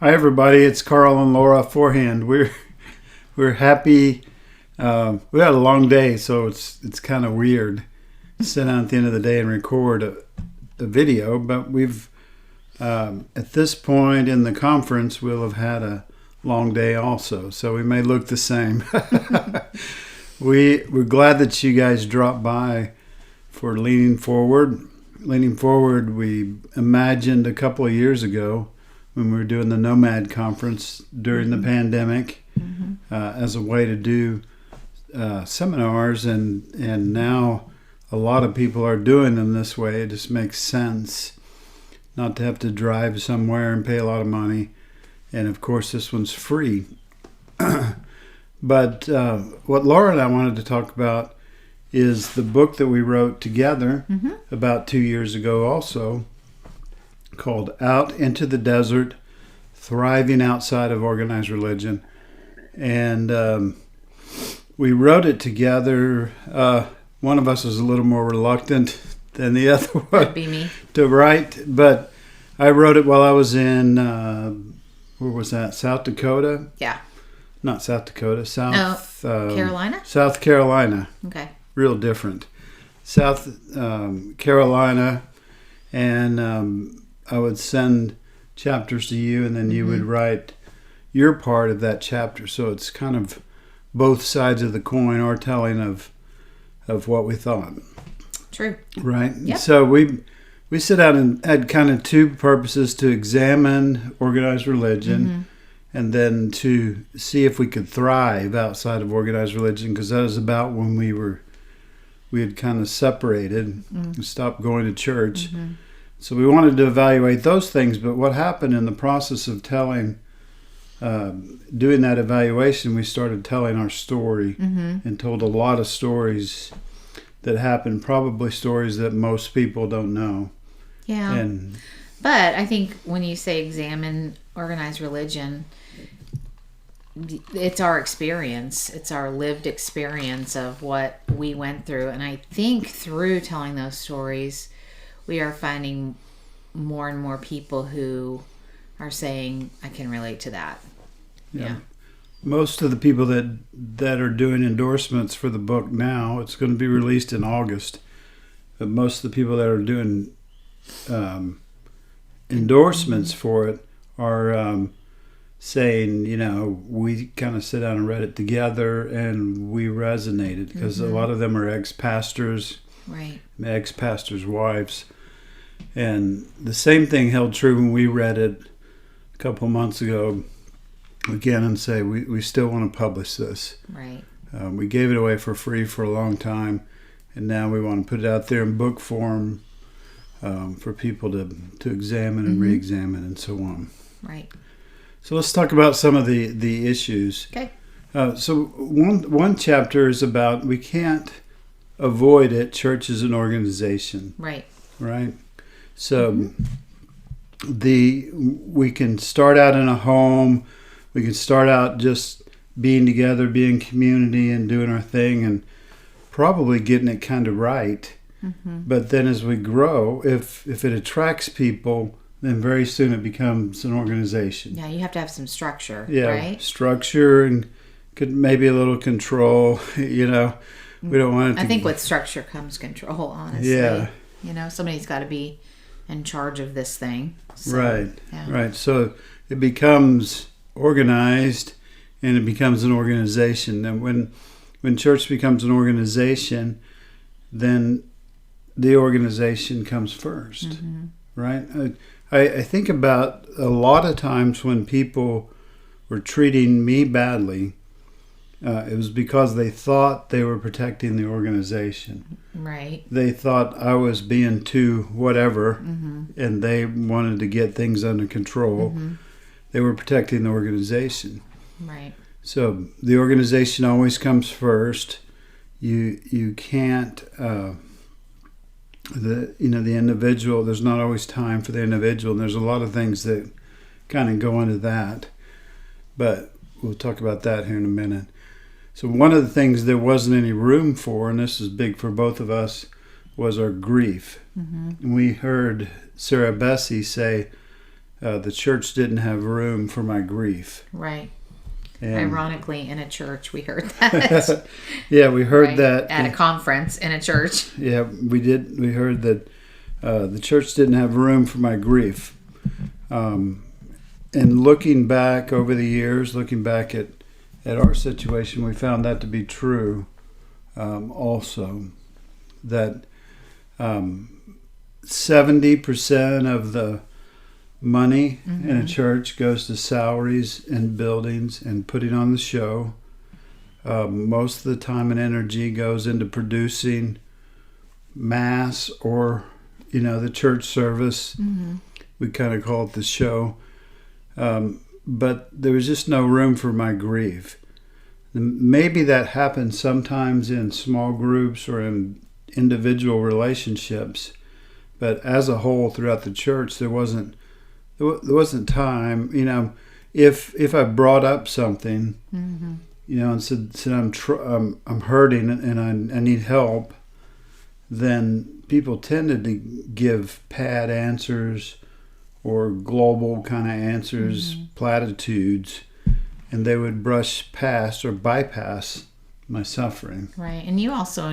Hi everybody, it's Karl and Laura Forehand. We're happy. We had a long day, so it's kind of weird to sit down at the end of the day and record a video. But we've at this point in the conference, we'll have had a long day also, so we may look the same. We're glad that you guys dropped by for Leaning Forward. Leaning Forward, we imagined a couple of years ago when we were doing the Nomad conference during the pandemic as a way to do seminars, and now a lot of people are doing them this way. It just makes sense not to have to drive somewhere and pay a lot of money. And of course, this one's free. But what Laura and I wanted to talk about is the book that we wrote together about 2 years ago also, called Out into the Desert, Thriving Outside of Organized Religion. And we wrote it together. One of us was a little more reluctant than the other one. That'd be me. To write, but I wrote it while I was in, where was that, South Dakota? Yeah. Not South Dakota, South... Carolina? South Carolina. Okay. Real different. South Carolina, and I would send chapters to you, and then you would write your part of that chapter. So it's kind of both sides of the coin, our telling of what we thought. True. Right? Yep. So we set out and had kind of two purposes: to examine organized religion, and then to see if we could thrive outside of organized religion, because that was about when we had kind of separated and stopped going to church. So we wanted to evaluate those things. But what happened in the process of doing that evaluation, we started telling our story and told a lot of stories that happened, probably stories that most people don't know. Yeah. But I think when you say examine organized religion, it's our experience. It's our lived experience of what we went through. And I think through telling those stories, we are finding more and more people who are saying, I can relate to that. Yeah. Most of the people that are doing endorsements for the book now, it's going to be released in August, but most of the people that are doing endorsements for it are saying, we kind of sit down and read it together and we resonated, because a lot of them are ex-pastors, right? Ex-pastors' wives. And the same thing held true when we read it a couple months ago again, and say we still want to publish this. Right. We gave it away for free for a long time, and now we want to put it out there in book form for people to examine and re-examine and so on. Right. So let's talk about some of the issues. Okay. So one chapter is about, we can't avoid it, church is an organization. Right. Right? So we can start out in a home, we can start out just being together, being community and doing our thing and probably getting it kind of right. But then as we grow, if it attracts people, then very soon it becomes an organization. Yeah, you have to have some structure, right? Structure and could maybe a little control, We don't want it to... I think with structure comes control, honestly. Yeah. Somebody's got to be in charge of this thing. So, right, yeah. right. So it becomes organized and it becomes an organization. And when church becomes an organization, then the organization comes first, right? I think about a lot of times when people were treating me badly, it was because they thought they were protecting the organization. Right. They thought I was being too whatever, and they wanted to get things under control. They were protecting the organization. Right. So the organization always comes first. You can't... the individual, there's not always time for the individual, and there's a lot of things that kind of go into that, but we'll talk about that here in a minute. So one of the things there wasn't any room for, and this is big for both of us, was our grief. We heard Sarah Bessie say the church didn't have room for my grief. Right. And ironically, in a church, we heard that. yeah, we heard right? that at a conference in a church. Yeah, we did. We heard that the church didn't have room for my grief. And looking back over the years, looking back at our situation, we found that to be true. Also, that 70% of the money in a church goes to salaries and buildings and putting on the show. Most of the time and energy goes into producing mass or, the church service. We kind of call it the show. But there was just no room for my grief. Maybe that happens sometimes in small groups or in individual relationships, but as a whole throughout the church, there wasn't time. If I brought up something, and said I'm hurting and I need help, then people tended to give pat answers or global kind of answers, platitudes, and they would brush past or bypass my suffering. Right. And you also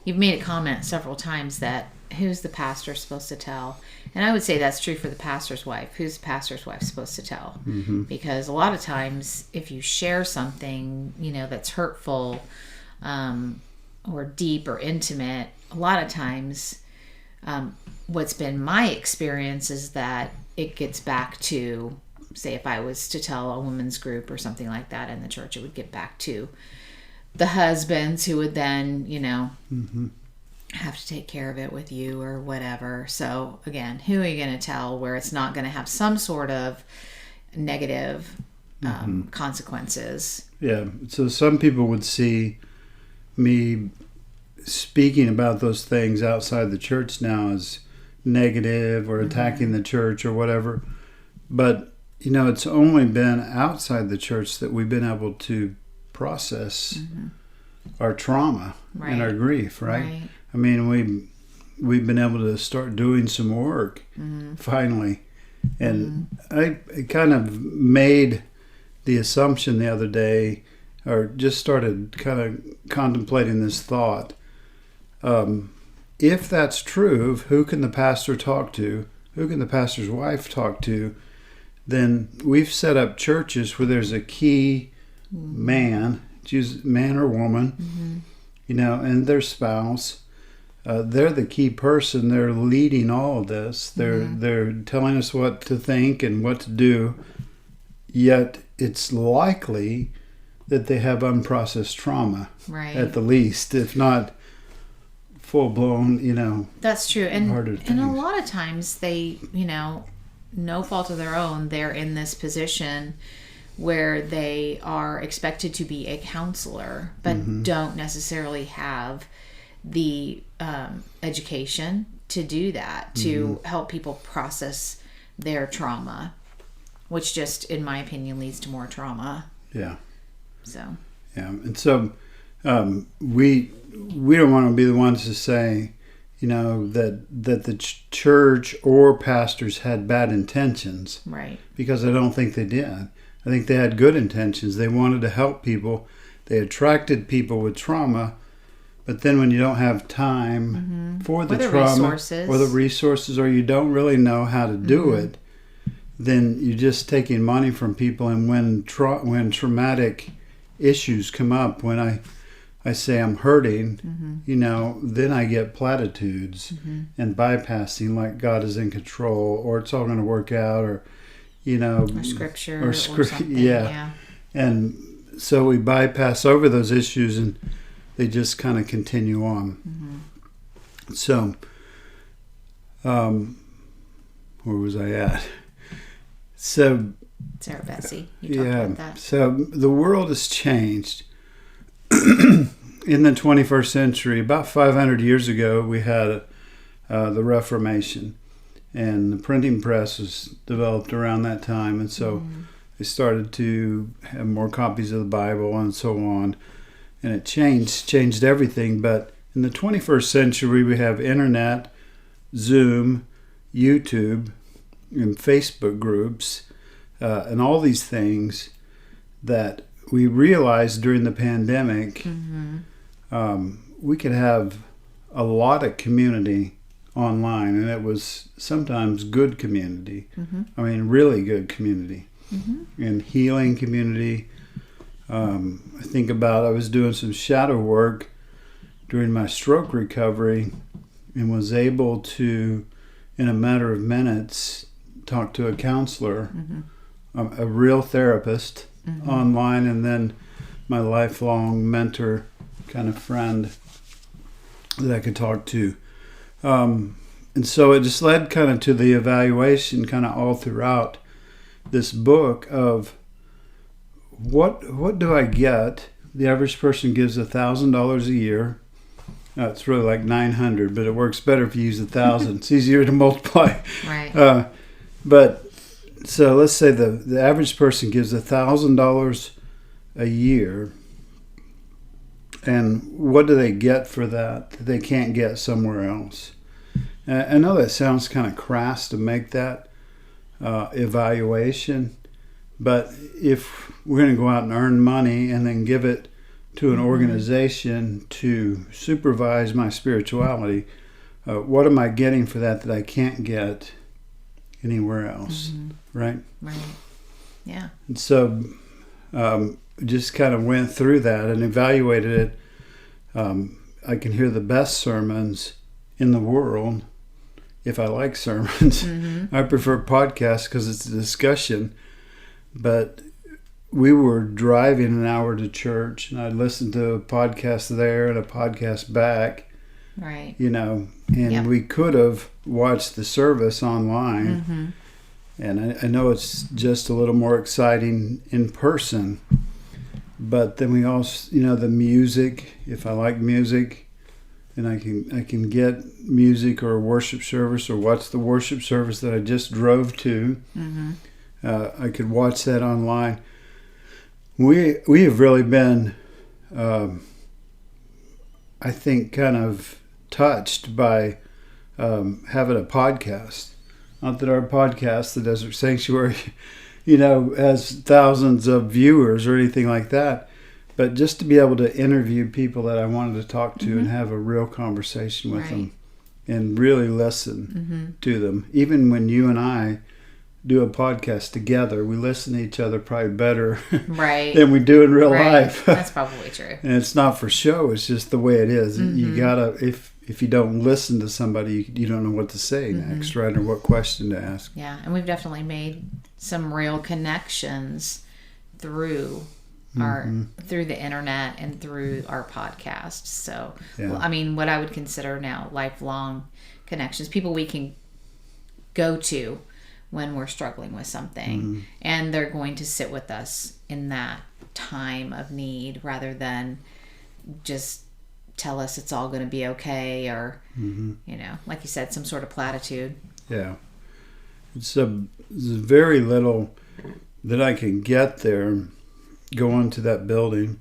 you've made a comment several times that who's the pastor supposed to tell? And I would say that's true for the pastor's wife. Who's the pastor's wife supposed to tell? Because a lot of times if you share something, that's hurtful or deep or intimate, a lot of times what's been my experience is that it gets back to, say if I was to tell a women's group or something like that in the church, it would get back to the husbands who would then, have to take care of it with you or whatever. So again, who are you going to tell where it's not going to have some sort of negative consequences? Yeah. So some people would see me speaking about those things outside the church now as negative or attacking the church or whatever. But, it's only been outside the church that we've been able to process our trauma and our grief, right? I mean, we've been able to start doing some work finally. And I kind of made the assumption the other day, or just started kind of contemplating this thought. If that's true, who can the pastor talk to? Who can the pastor's wife talk to? Then we've set up churches where there's a key man, choose man or woman, and their spouse. They're the key person. They're leading all of this. They're telling us what to think and what to do. Yet it's likely that they have unprocessed trauma, at the least, if not full blown. That's true. And and a lot of times they, no fault of their own, they're in this position where they are expected to be a counselor, but don't necessarily have the education to do that, to help people process their trauma, which just, in my opinion, leads to more trauma. Yeah. So. Yeah, and so we don't want to be the ones to say, that the church or pastors had bad intentions. Right. Because I don't think they did. I think they had good intentions. They wanted to help people. They attracted people with trauma. But then when you don't have time for the trauma or the resources, or you don't really know how to do it, then you're just taking money from people. And when traumatic issues come up, when I say I'm hurting, then I get platitudes and bypassing, like God is in control, or it's all going to work out, or scripture or something. Yeah. And so we bypass over those issues and they just kind of continue on. So, where was I at? So, Sarah Betsy, you talked about that. So the world has changed. In the 21st century, about 500 years ago, we had the Reformation, and the printing press was developed around that time, and so they started to have more copies of the Bible and so on, and it changed everything. But in the 21st century, we have internet, Zoom, YouTube, and Facebook groups and all these things that we realized during the pandemic, we could have a lot of community online, and it was sometimes good community. I mean, really good community, and healing community. I think about, I was doing some shadow work during my stroke recovery and was able to, in a matter of minutes, talk to a counselor, a real therapist online, and then my lifelong mentor kind of friend that I could talk to. And so it just led kind of to the evaluation kind of all throughout this book of what do I get? The average person gives $1,000 a year. It's really like 900, but it works better if you use 1,000. It's easier to multiply. Right. But so let's say the average person gives $1,000 a year. And what do they get for that they can't get somewhere else? I know that sounds kind of crass to make that evaluation, but if we're going to go out and earn money and then give it to an organization to supervise my spirituality, what am I getting for that I can't get anywhere else? Right? Right. Yeah. And so just kind of went through that and evaluated it. I can hear the best sermons in the world if I like sermons. I prefer podcasts because it's a discussion. But we were driving an hour to church, and I'd listen to a podcast there and a podcast back. Right. You know, and we could have watched the service online. And I know it's just a little more exciting in person. But then we also, you know, the music, if I like music, then I can get music or a worship service or watch the worship service that I just drove to. I could watch that online. We have really been, I think, kind of touched by having a podcast. Not that our podcast, The Desert Sanctuary, you know, has thousands of viewers or anything like that, but just to be able to interview people that I wanted to talk to and have a real conversation with them and really listen to them. Even when you and I do a podcast together, we listen to each other probably better than we do in real life. That's probably true. And it's not for show, it's just the way it is. You gotta, if you don't listen to somebody, you don't know what to say next, right? Or what question to ask. Yeah, and we've definitely made some real connections through through the internet and through our podcast. So, well, I mean, what I would consider now lifelong connections, people we can go to when we're struggling with something, and they're going to sit with us in that time of need rather than just tell us it's all going to be okay, or you know, like you said, some sort of platitude. Yeah, it's very little that I can get there, going to that building,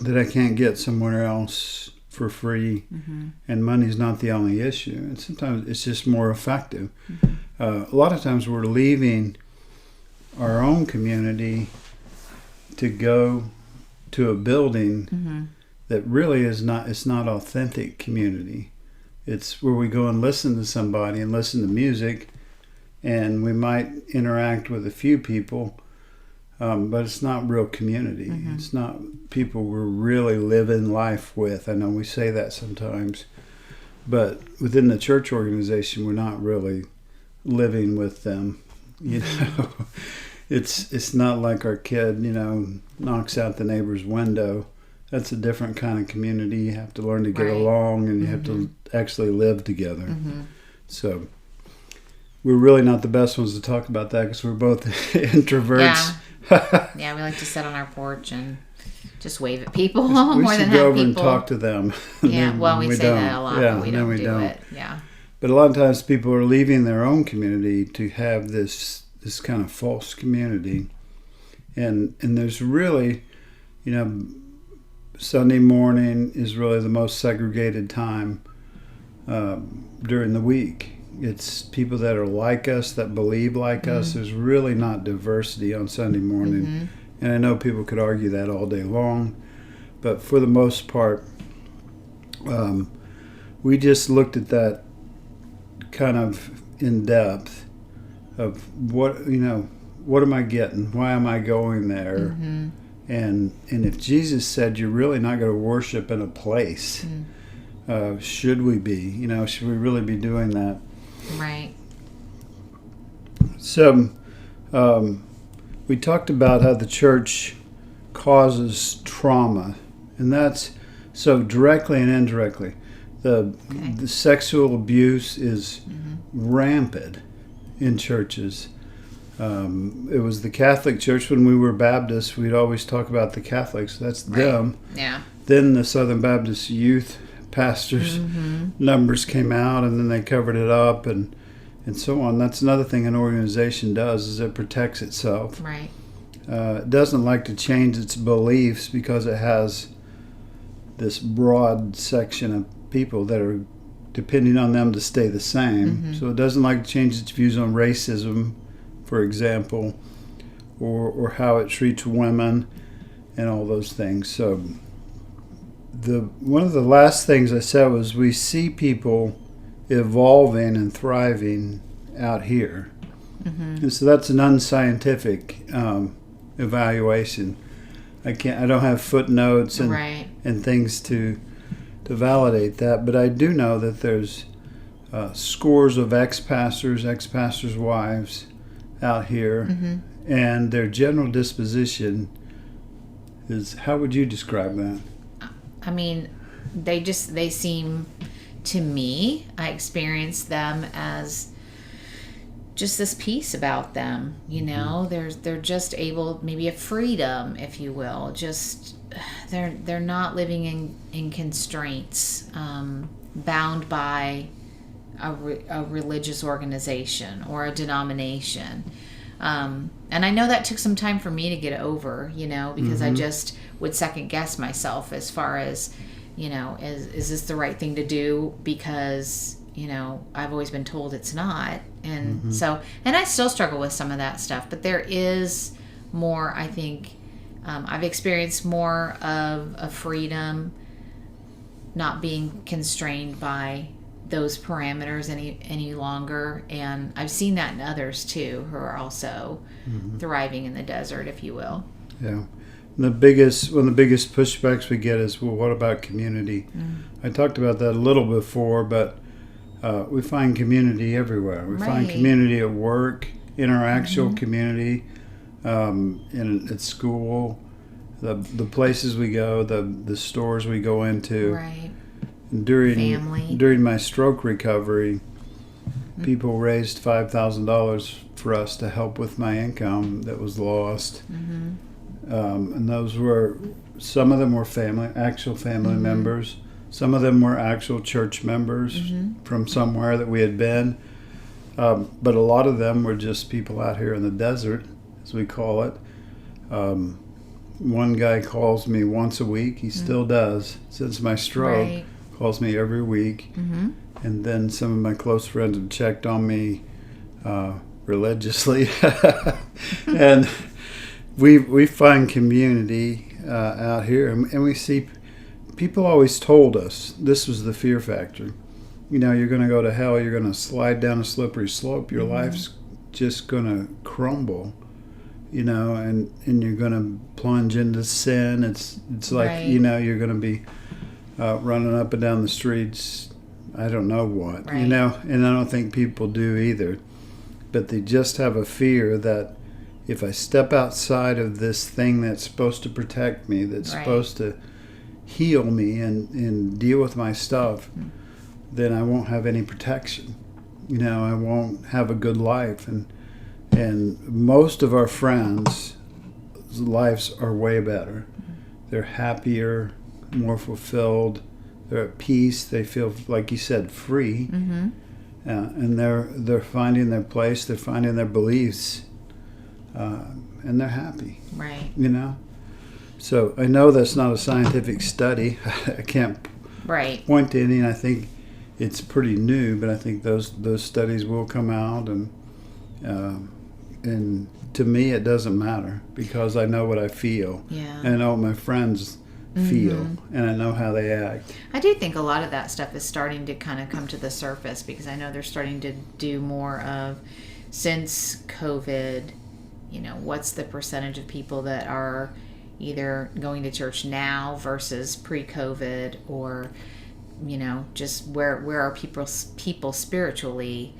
that I can't get somewhere else for free. And money's not the only issue, and sometimes it's just more effective. A lot of times we're leaving our own community to go to a building that really is not, it's not authentic community. It's where we go and listen to somebody and listen to music, and we might interact with a few people, but it's not real community. It's not people we're really living life with. I know we say that sometimes, but within the church organization, we're not really living with them. You know, it's not like our kid, you know, knocks out the neighbor's window. That's a different kind of community. You have to learn to get along, and you have to actually live together. So we're really not the best ones to talk about that because we're both introverts. Yeah, we like to sit on our porch and just wave at people we more should than go have over people. and talk to them. Yeah, well, we say that a lot, yeah, but we don't do it. Yeah. But a lot of times people are leaving their own community to have this kind of false community. And there's really, you know, Sunday morning is really the most segregated time during the week. It's people that are like us, that believe like us. There's really not diversity on Sunday morning. And I know people could argue that all day long. But for the most part, we just looked at that kind of in depth of what am I getting? Why am I going there? And if Jesus said you're really not going to worship in a place, should we be? Should we really be doing that? Right. So we talked about how the church causes trauma, and that's so directly and indirectly. The sexual abuse is rampant in churches. It was the Catholic Church. When we were Baptists, we'd always talk about the Catholics. That's them. Yeah. Then the Southern Baptist youth pastors' numbers came out, and then they covered it up and so on. That's another thing an organization does, is it protects itself. Right. It doesn't like to change its beliefs because it has this broad section of people that are depending on them to stay the same. So it doesn't like to change its views on racism, for example, or how it treats women and all those things. So one of the last things I said was we see people evolving and thriving out here. And so that's an unscientific evaluation. I don't have footnotes and things to validate that, but I do know that there's scores of ex-pastors' wives out here, and their general disposition is, how would you describe that? I mean, they seem, to me, I experience them as just this peace about them, they're just able, maybe a freedom, if you will, just they're not living in constraints, bound by a religious organization or a denomination. And I know that took some time for me to get over, because I just would second guess myself as far as, is this the right thing to do? Because, I've always been told it's not. And so, and I still struggle with some of that stuff, but there is more, I think, I've experienced more of a freedom, not being constrained by those parameters any longer, and I've seen that in others too, who are also thriving in the desert, if you will. Yeah. One of the biggest pushbacks we get is, well, what about community? I talked about that a little before, but we find community everywhere. We find community at work, in our actual community, at school, the places we go, the stores we go into. Right. During my stroke recovery, people raised $5,000 for us to help with my income that was lost. And those were, some of them were actual family members. Some of them were actual church members from somewhere that we had been. But a lot of them were just people out here in the desert, as we call it. One guy calls me once a week. He still does since my stroke. Calls me every week. And then some of my close friends have checked on me religiously. And we find community out here, and we see people always told us this was the fear factor. You're going to go to hell, you're going to slide down a slippery slope, your life's just going to crumble, and you're going to plunge into sin. It's like, you're going to be running up and down the streets, I don't know what, and I don't think people do either, but they just have a fear that if I step outside of this thing that's supposed to protect me, that's supposed to heal me and deal with my stuff, then I won't have any protection. I won't have a good life. And most of our friends' lives are way better. They're happier, more fulfilled. They're at peace. They feel, like you said, free. And they're finding their place. They're finding their beliefs. And they're happy. Right. So I know that's not a scientific study. I can't point to any. And I think it's pretty new, but I think those studies will come out, and to me it doesn't matter because I know what I feel, and I know what my friends feel, and I know how they act. I do think a lot of that stuff is starting to kind of come to the surface because I know they're starting to do more of, since COVID, what's the percentage of people that are either going to church now versus pre-COVID, or just where are people spiritually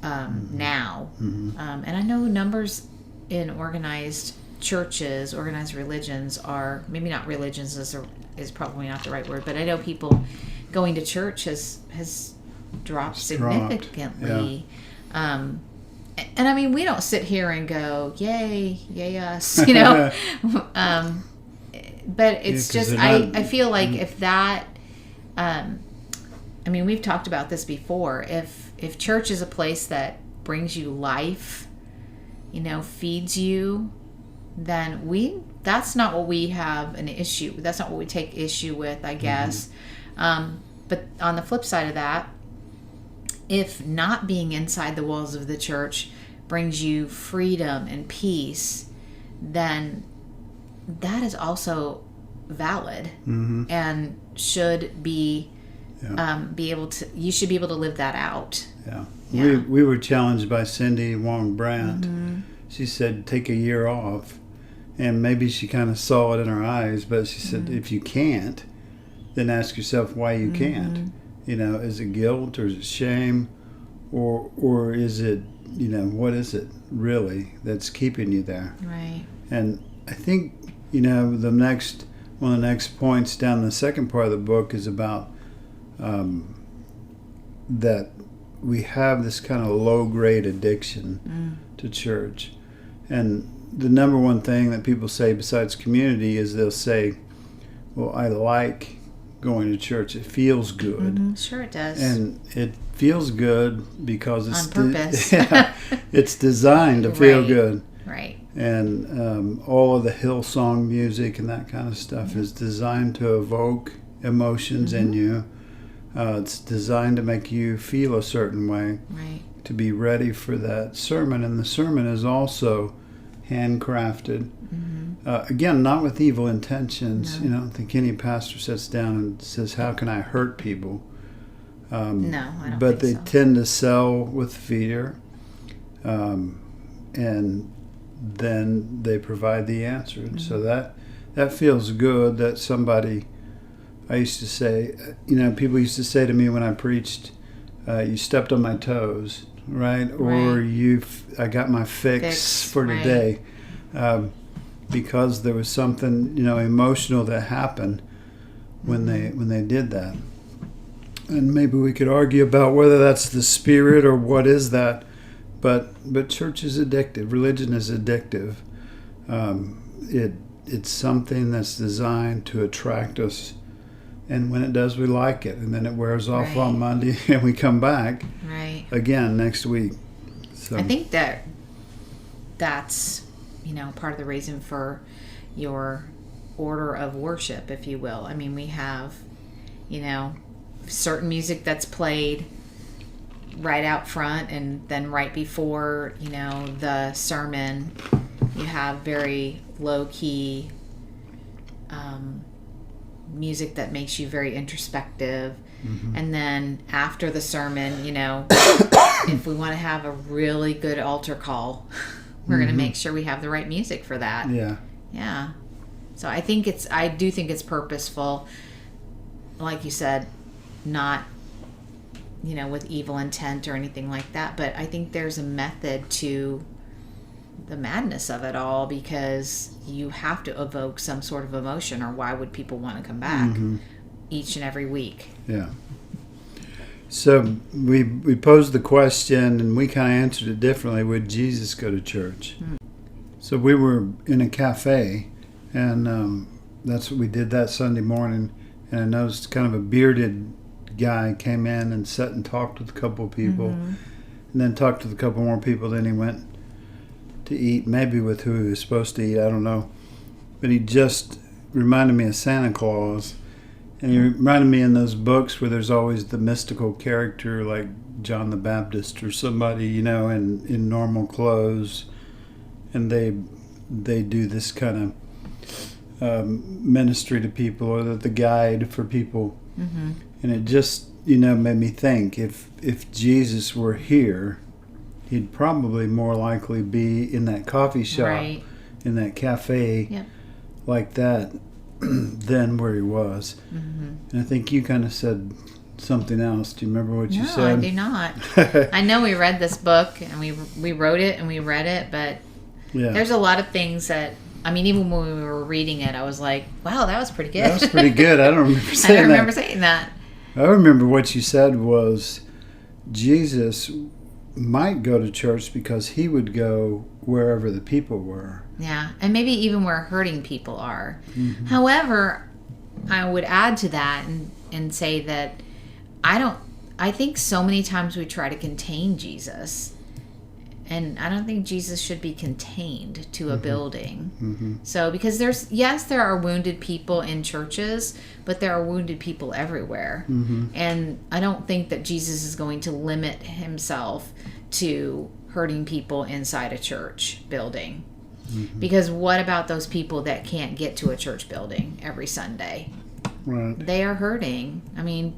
now. And I know numbers in organized churches, organized religions are, maybe not religions is probably not the right word, but I know people going to church has dropped significantly. And I mean, we don't sit here and go, yay us, but it's just, I feel like if that, I mean, we've talked about this before. If church is a place that brings you life, feeds you, then that's not what we have an issue. That's not what we take issue with, I guess. But on the flip side of that, if not being inside the walls of the church brings you freedom and peace, then that is also valid and should be able to. You should be able to live that out. Yeah. We were challenged by Cindy Wong Brandt. She said, take a year off. And maybe she kind of saw it in her eyes, but she said, if you can't, then ask yourself why you can't. Is it guilt, or is it shame, or is it, what is it really that's keeping you there? Right. And I think, one of the next points down the second part of the book is about that we have this kind of low-grade addiction to church. And the number one thing that people say besides community is they'll say, well, I like going to church. It feels good. Sure it does. And it feels good because it's on purpose. It's designed to feel good. Right. And all of the Hillsong music and that kind of stuff is designed to evoke emotions in you. It's designed to make you feel a certain way. Right. To be ready for that sermon. And the sermon is also handcrafted. Again, not with evil intentions. No. I don't think any pastor sits down and says, how can I hurt people? No, I don't but think they so. tend to sell with fear, and then they provide the answer. And so that feels good that somebody, I used to say, people used to say to me when I preached, you stepped on my toes, right? Or I got my fix for today. Because there was something, emotional that happened when they did that. And maybe we could argue about whether that's the spirit or what is that. But church is addictive. Religion is addictive. It's something that's designed to attract us. And when it does, we like it. And then it wears off on Monday and we come back again next week. So I think that's part of the reason for your order of worship, if you will. I mean, we have, certain music that's played right out front, and then right before, the sermon, you have very low-key music that makes you very introspective. And then after the sermon, if we want to have a really good altar call, we're going to make sure we have the right music for that. Yeah. So I do think it's purposeful, like you said, not, with evil intent or anything like that. But I think there's a method to the madness of it all, because you have to evoke some sort of emotion, or why would people want to come back each and every week? Yeah. So we posed the question, and we kind of answered it differently. Would Jesus go to church? So we were in a cafe, and that's what we did that Sunday morning. And I noticed kind of a bearded guy came in and sat and talked with a couple of people, and then talked with a couple more people. Then he went to eat, maybe with who he was supposed to eat, I don't know. But he just reminded me of Santa Claus. And you reminded me in those books where there's always the mystical character like John the Baptist or somebody, you know, in normal clothes, and they do this kind of ministry to people, or the guide for people. Mm-hmm. And it just, you know, made me think, if Jesus were here, he'd probably more likely be in that coffee shop, Right. in that cafe, Yep. like that, than where he was. Mm-hmm. And I think you kind of said something else. Do you remember what you No, said? I do not. I know we read this book and we wrote it and we read it, but Yeah. there's a lot of things that, I mean, even when we were reading it, I was like, wow, that was pretty good. That was pretty good. I don't remember I saying don't remember that. saying that. I remember what you said was Jesus might go to church because he would go wherever the people were. Yeah, and maybe even where hurting people are. Mm-hmm. However, I would add to that and say that I think so many times we try to contain Jesus, and I don't think Jesus should be contained to a building. Mm-hmm. So, because there are wounded people in churches, but there are wounded people everywhere. Mm-hmm. And I don't think that Jesus is going to limit himself to hurting people inside a church building. Mm-hmm. Because what about those people that can't get to a church building every Sunday? Right. They are hurting. I mean,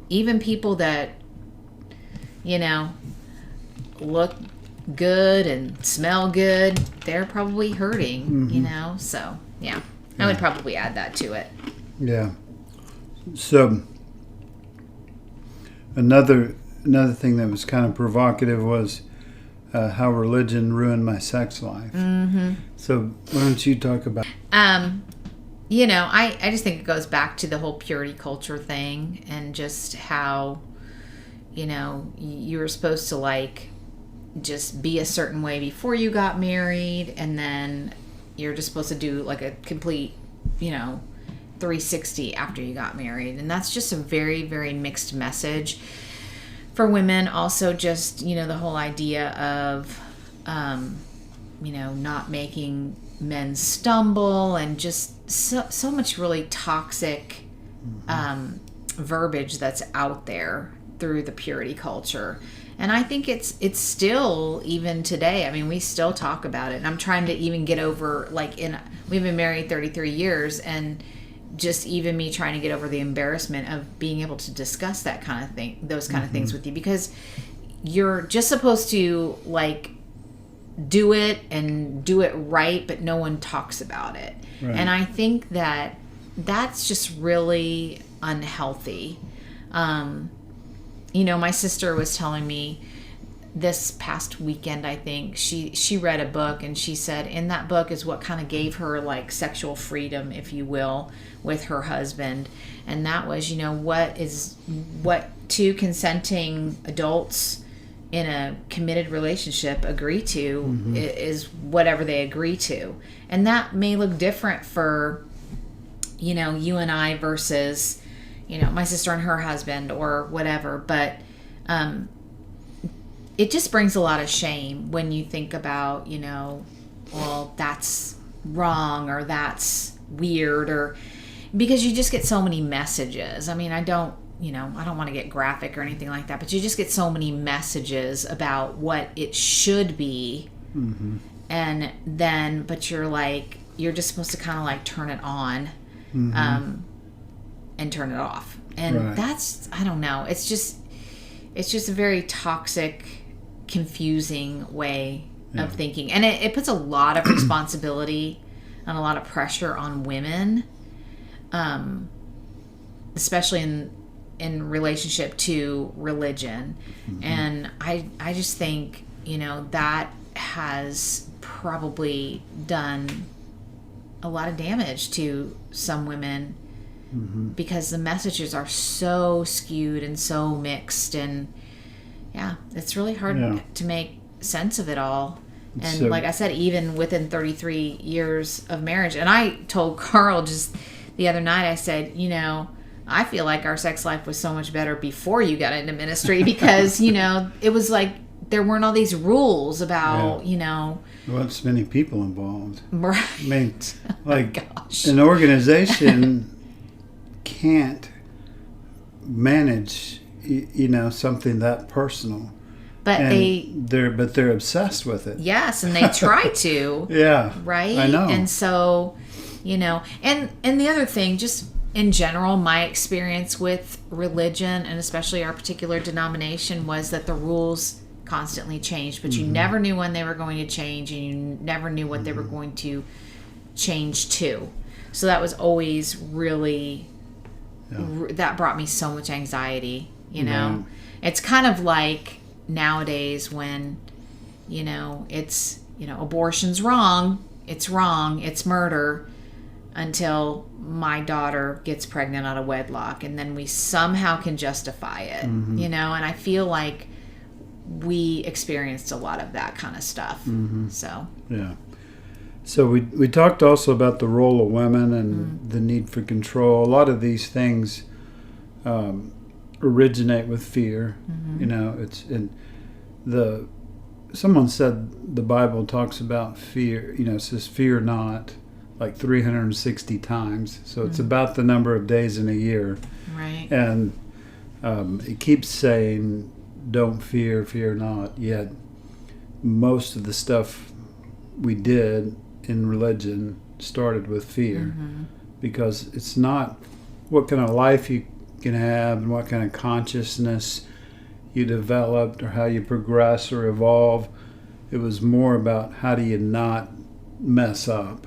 even people that, you know, look good and smell good, they're probably hurting, Mm-hmm. you know? So, yeah. I would probably add that to it. Yeah. So another thing that was kind of provocative was how religion ruined my sex life. Mm-hmm. So why don't you talk about? You know, I just think it goes back to the whole purity culture thing, and just how, you know, you were supposed to like just be a certain way before you got married, and then you're just supposed to do like a complete, you know, 360 after you got married. And that's just a very, very mixed message for women. Also, just, you know, the whole idea of you know, not making men stumble, and just so much really toxic verbiage that's out there through the purity culture. And I think it's still, even today, I mean, we still talk about it. And I'm trying to even get over, like, we've been married 33 years, and just even me trying to get over the embarrassment of being able to discuss that kind of thing, those kind of things with you, because you're just supposed to, like, do it and do it right, but no one talks about it. Right. And I think that that's just really unhealthy. You know, my sister was telling me this past weekend, I think, she read a book, and she said in that book is what kind of gave her like sexual freedom, if you will, with her husband. And that was, you know, what two consenting adults in a committed relationship agree to is whatever they agree to. And that may look different for, you know, you and I versus, you know, my sister and her husband or whatever. But it just brings a lot of shame when you think about, you know, well, that's wrong or that's weird, or because you just get so many messages. I mean, I don't want to get graphic or anything like that, but you just get so many messages about what it should be. Mm-hmm. And then, but you're just supposed to kind of like turn it on, and turn it off. And that's, I don't know. It's just a very toxic, confusing way of thinking. And it puts a lot of responsibility and a lot of pressure on women, especially in relationship to religion. And I just think, you know, that has probably done a lot of damage to some women, because the messages are so skewed and so mixed, and it's really hard to make sense of it all. And so, like I said, even within 33 years of marriage, and I told Karl just the other night, I said, you know, I feel like our sex life was so much better before you got into ministry, because, you know, it was like there weren't all these rules about, you know. There weren't so many people involved. Right. I mean, like, an organization can't manage, something that personal. But and they're obsessed with it. Yes, and they try to. Yeah. Right? I know. And so, and the other thing, just in general, my experience with religion, and especially our particular denomination, was that the rules constantly changed, but you never knew when they were going to change, and you never knew what they were going to change to. So that was always really, that brought me so much anxiety, Yeah. It's kind of like nowadays when, it's, abortion's wrong, it's murder, until my daughter gets pregnant out of wedlock, and then we somehow can justify it, and I feel like we experienced a lot of that kind of stuff. So Yeah. So we talked also about the role of women and the need for control. A lot of these things originate with fear. Someone said the Bible talks about fear. It says fear not, like 360 times. So it's about the number of days in a year. right. And it keeps saying, don't fear, fear not. Yet most of the stuff we did in religion started with fear, because it's not what kind of life you can have and what kind of consciousness you developed or how you progress or evolve. It was more about how do you not mess up,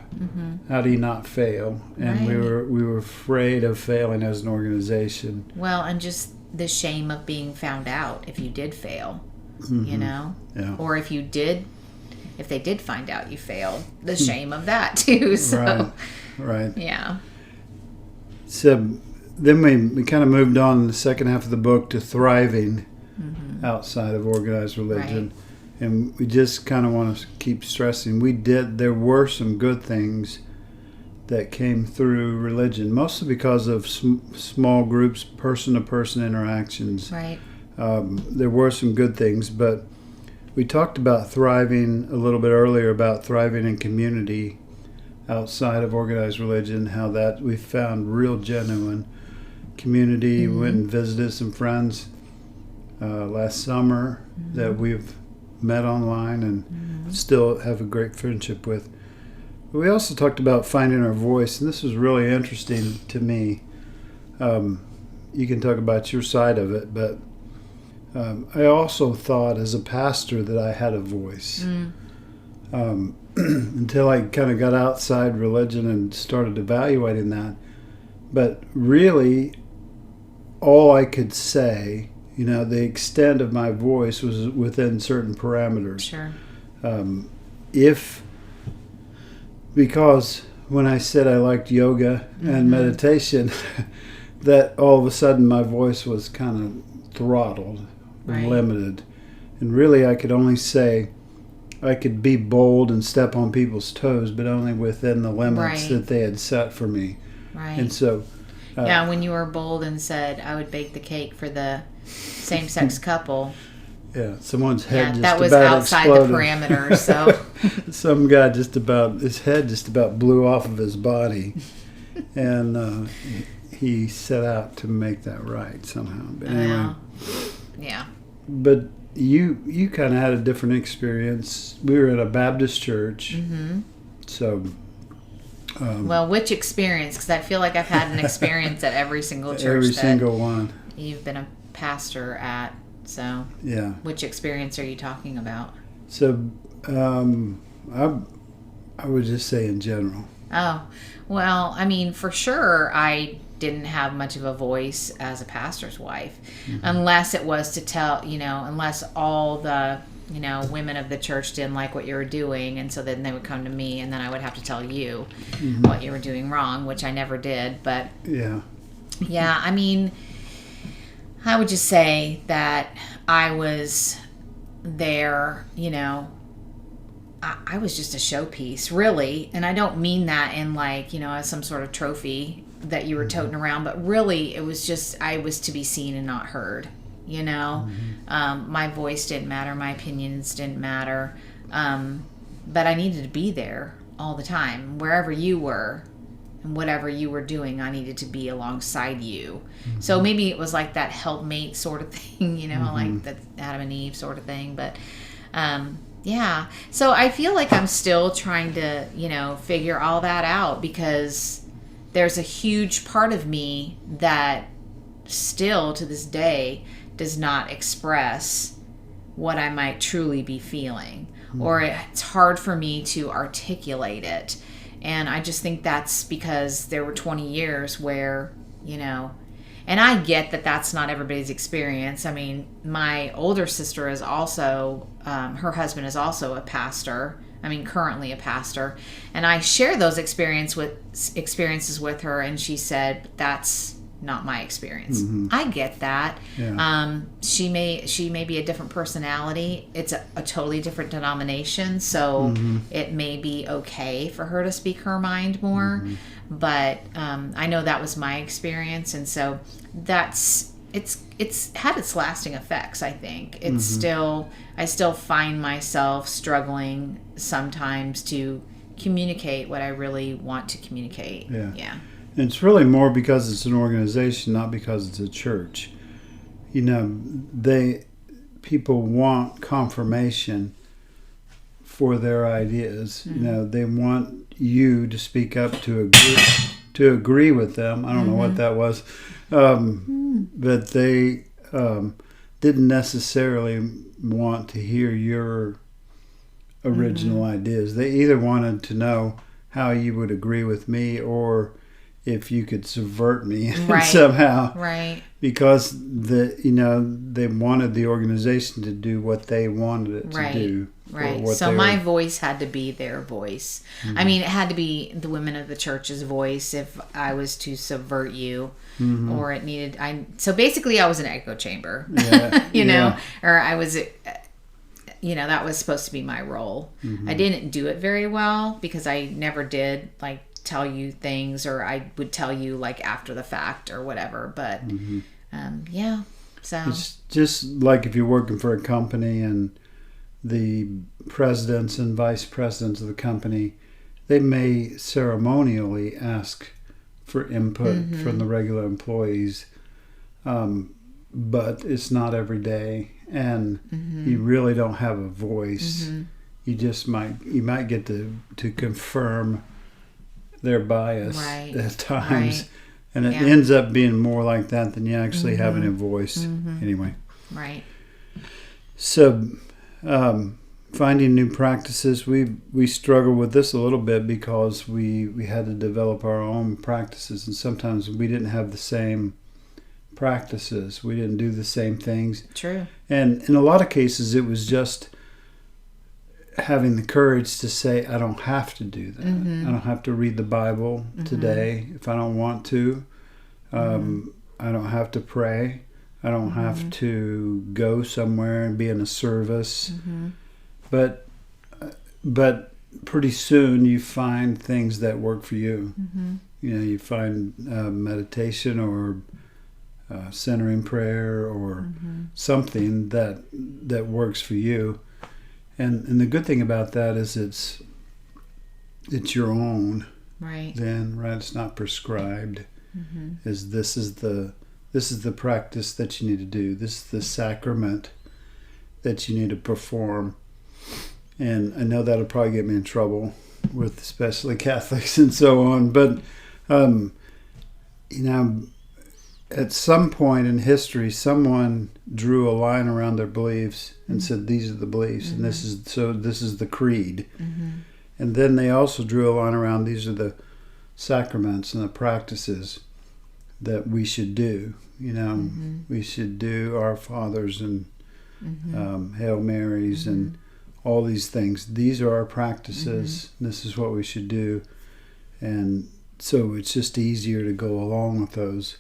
how do you not fail, and we were afraid of failing as an organization. Well, and just the shame of being found out if you did fail, Yeah. or if they did find out you failed, the shame of that too. So Right. yeah. So then we kind of moved on in the second half of the book to thriving outside of organized religion. Right. And we just kind of want to keep stressing, there were some good things that came through religion, mostly because of small groups, person-to-person interactions. Right. There were some good things, but we talked about thriving a little bit earlier, about thriving in community outside of organized religion, how that we found real genuine community. We went and visited some friends last summer that we've met online and still have a great friendship with. But we also talked about finding our voice, and this was really interesting to me. You can talk about your side of it, but I also thought as a pastor that I had a voice. Until I kind of got outside religion and started evaluating that. But really, all I could say, the extent of my voice was within certain parameters. Sure. Because when I said I liked yoga and meditation, that all of a sudden my voice was kind of throttled, limited. And really I could only say, I could be bold and step on people's toes, but only within the limits that they had set for me. Right. And so... when you were bold and said, I would bake the cake for the same-sex couple. Yeah, someone's head just that was about outside exploded. the parameters, so... Some guy his head just about blew off of his body. And he set out to make that right somehow. But anyway. Yeah. But you kind of had a different experience. We were at a Baptist church. So... well, which experience? Because I feel like I've had an experience at every single church. Every single one. You've been a pastor at, so... Yeah. Which experience are you talking about? So, I would just say in general. Oh, well, I mean, for sure, I didn't have much of a voice as a pastor's wife, unless it was to tell, unless all the, women of the church didn't like what you were doing, and so then they would come to me, and then I would have to tell you what you were doing wrong, which I never did, but... Yeah, I mean, I would just say that I was there, I was just a showpiece, really. And I don't mean that in like, as some sort of trophy that you were toting around, but really it was just, I was to be seen and not heard, My voice didn't matter. My opinions didn't matter. But I needed to be there all the time, wherever you were. whatever you were doing, I needed to be alongside you. So maybe it was like that helpmate sort of thing, like the Adam and Eve sort of thing. But yeah, so I feel like I'm still trying to, figure all that out, because there's a huge part of me that still to this day does not express what I might truly be feeling, or it's hard for me to articulate it. And I just think that's because there were 20 years where, and I get that that's not everybody's experience. I mean, my older sister is also, her husband is also a pastor. I mean, currently a pastor. And I share those experiences with her, and she said, that's not my experience. I get that. Yeah. She may be a different personality. It's a totally different denomination, so it may be okay for her to speak her mind more. But I know that was my experience, and so it's had its lasting effects. I think I still find myself struggling sometimes to communicate what I really want to communicate. Yeah. It's really more because it's an organization, not because it's a church. People want confirmation for their ideas. They want you to speak up to agree with them. I don't know what that was, but they didn't necessarily want to hear your original ideas. They either wanted to know how you would agree with me, or if you could subvert me somehow, right? Because they wanted the organization to do what they wanted it to do, right? So my voice had to be their voice. I mean, it had to be the women of the church's voice if I was to subvert you, or it needed. So basically, I was an echo chamber, or I was. That was supposed to be my role. I didn't do it very well because I never did tell you things, or I would tell you after the fact or whatever. But so it's just like if you're working for a company and the presidents and vice presidents of the company, they may ceremonially ask for input from the regular employees, but it's not every day, and you really don't have a voice. You might get to confirm their bias at times, and it ends up being more like that than you actually having a voice anyway. Right. So finding new practices, we struggle with this a little bit because we had to develop our own practices, and sometimes we didn't have the same practices. We didn't do the same things. True. And in a lot of cases it was just having the courage to say, I don't have to do that. I don't have to read the Bible today if I don't want to. I don't have to pray. I don't have to go somewhere and be in a service. But pretty soon you find things that work for you. You find meditation or centering prayer or something that works for you. And the good thing about that is it's your own. Right. Then, right? It's not prescribed. This is the practice that you need to do. This is the sacrament that you need to perform. And I know that'll probably get me in trouble with especially Catholics and so on. But at some point in history, someone drew a line around their beliefs and said, these are the beliefs, and this is the creed. And then they also drew a line around, these are the sacraments and the practices that we should do. We should do Our Fathers and Hail Marys and all these things. These are our practices. This is what we should do. And so it's just easier to go along with those.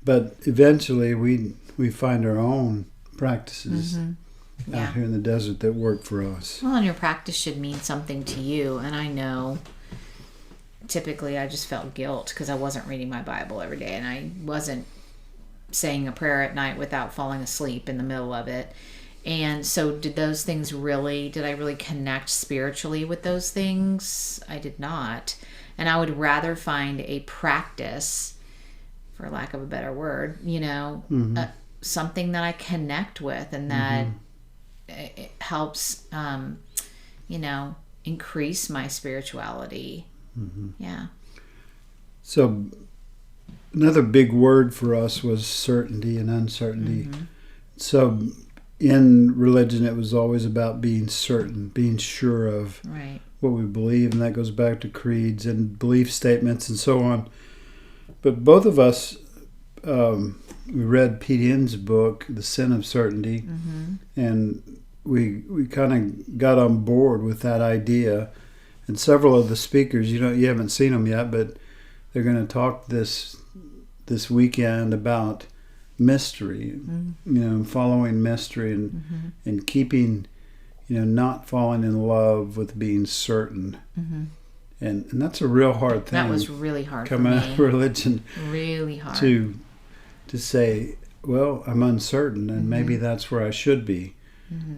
But eventually we find our own practices out here in the desert that work for us. Well, and your practice should mean something to you. And I know typically I just felt guilt because I wasn't reading my Bible every day, and I wasn't saying a prayer at night without falling asleep in the middle of it. And so did I really connect spiritually with those things? I did not. And I would rather find a practice, for lack of a better word, something that I connect with and that it helps, increase my spirituality. Yeah. So another big word for us was certainty and uncertainty. So in religion, it was always about being certain, being sure of what we believe, and that goes back to creeds and belief statements and so on. But both of us, we read Pete Enns' book, The Sin of Certainty, and we kind of got on board with that idea. And several of the speakers, you haven't seen them yet, but they're going to talk this weekend about mystery, following mystery and keeping, not falling in love with being certain. And that's a real hard thing. That was really hard coming for me. out of religion. Really hard. To say, well, I'm uncertain, and maybe that's where I should be.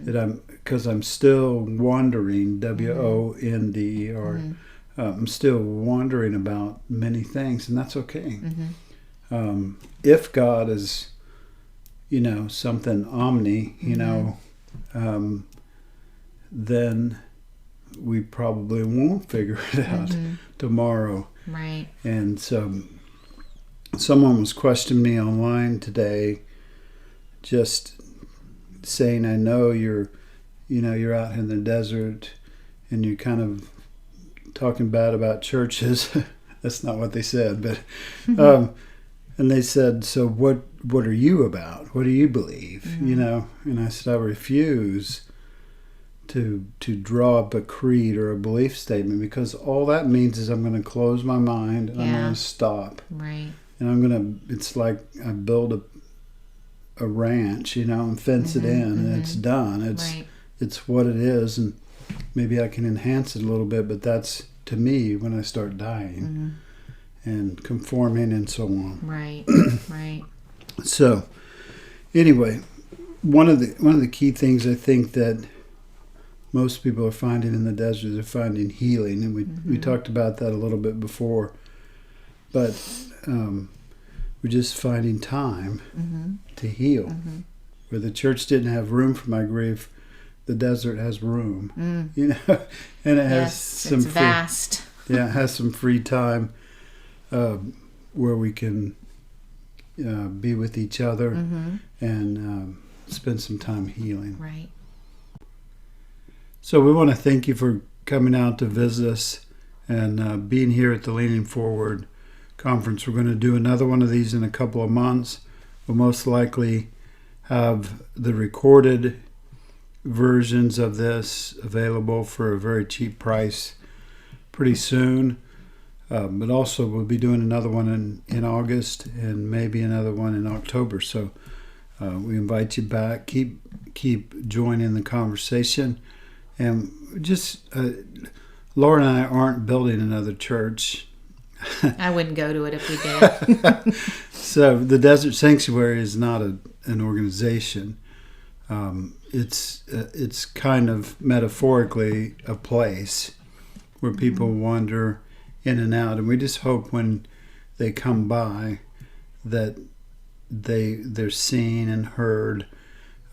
Because I'm still wondering, WONDER. I'm still wondering about many things, and that's okay. If God is, something omni, then we probably won't figure it out tomorrow. Right. And so someone was questioning me online today, just saying, I know you're out in the desert and you're kind of talking bad about churches. That's not what they said, but and they said, so what are you about? What do you believe? And I said, I refuse to draw up a creed or a belief statement, because all that means is I'm going to close my mind and I'm going to stop. Right. And it's like I build a ranch, and fence it in, and it's done. It's what it is, and maybe I can enhance it a little bit, but that's, to me, when I start dying and conforming and so on. Right. Right. So, anyway, one of the key things I think that most people are finding in the desert, they're finding healing, and we talked about that a little bit before, but we're just finding time to heal. Where the church didn't have room for my grief, the desert has room, and it has some it's vast. It has some free time where we can be with each other and spend some time healing. Right. So we want to thank you for coming out to visit us and being here at the Leaning Forward conference. We're going to do another one of these in a couple of months. We'll most likely have the recorded versions of this available for a very cheap price pretty soon. But also we'll be doing another one in August and maybe another one in October. So we invite you back. Keep joining the conversation. And just, Laura and I aren't building another church. I wouldn't go to it if we did. So the Desert Sanctuary is not an organization. It's kind of metaphorically a place where people wander in and out, and we just hope when they come by that they're seen and heard,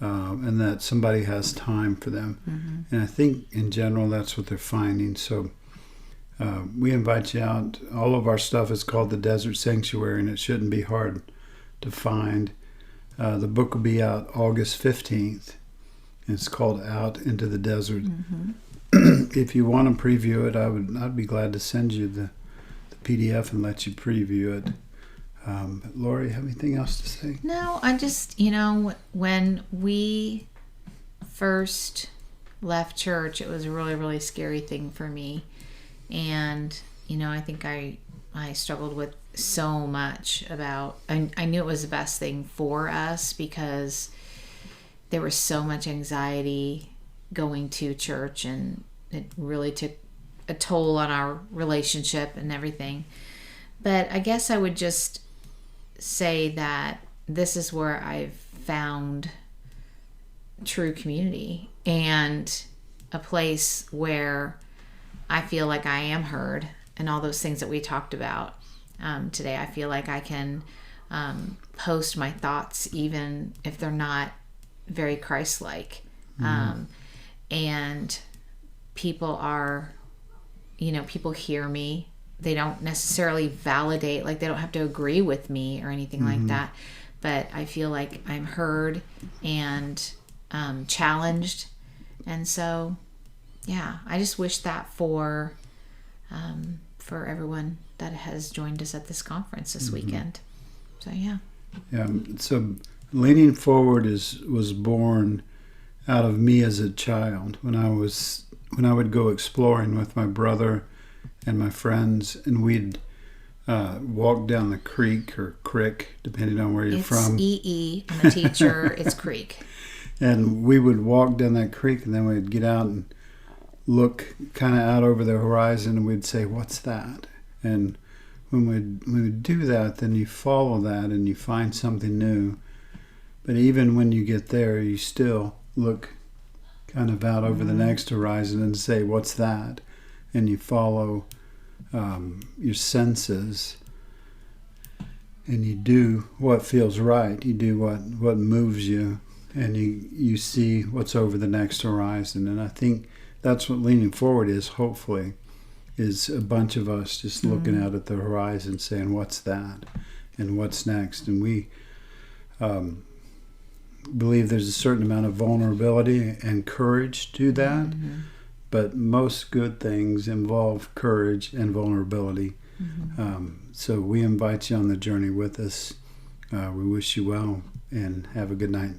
and that somebody has time for them. And I think in general that's what they're finding. So we invite you out. All of our stuff is called the Desert Sanctuary, and it shouldn't be hard to find. The book will be out August 15th. It's called Out into the Desert. If you want to preview it, I'd be glad to send you the PDF and let you preview it. But Lori, you have anything else to say? No, I just, when we first left church, it was a really, really scary thing for me. And, I think I struggled with so much about, I knew it was the best thing for us because there was so much anxiety going to church, and it really took a toll on our relationship and everything. But I guess I would just say that this is where I've found true community and a place where I feel like I am heard and all those things that we talked about today. I feel like I can post my thoughts even if they're not very Christ-like. And people are, people hear me. They don't necessarily validate, like they don't have to agree with me or anything like that. But I feel like I'm heard and challenged. And so, yeah, I just wish that for everyone that has joined us at this conference this weekend. So, yeah. Yeah. So Leaning Forward was born out of me as a child when I would go exploring with my brother and my friends, and we'd walk down the creek or crick, depending on where you're from. It's EE. I'm a teacher. It's creek. And we would walk down that creek, and then we'd get out and look kind of out over the horizon, and we'd say, "What's that?" And when we do that, then you follow that and you find something new. But even when you get there, you still look kind of out over the next horizon and say, "What's that?" And you follow your senses, and you do what feels right. You do what moves you, and you see what's over the next horizon. And I think that's what Leaning Forward is, hopefully, is a bunch of us just looking out at the horizon saying, "What's that?" and "What's next?" And we believe there's a certain amount of vulnerability and courage to that. But most good things involve courage and vulnerability. So we invite you on the journey with us. We wish you well, and have a good night.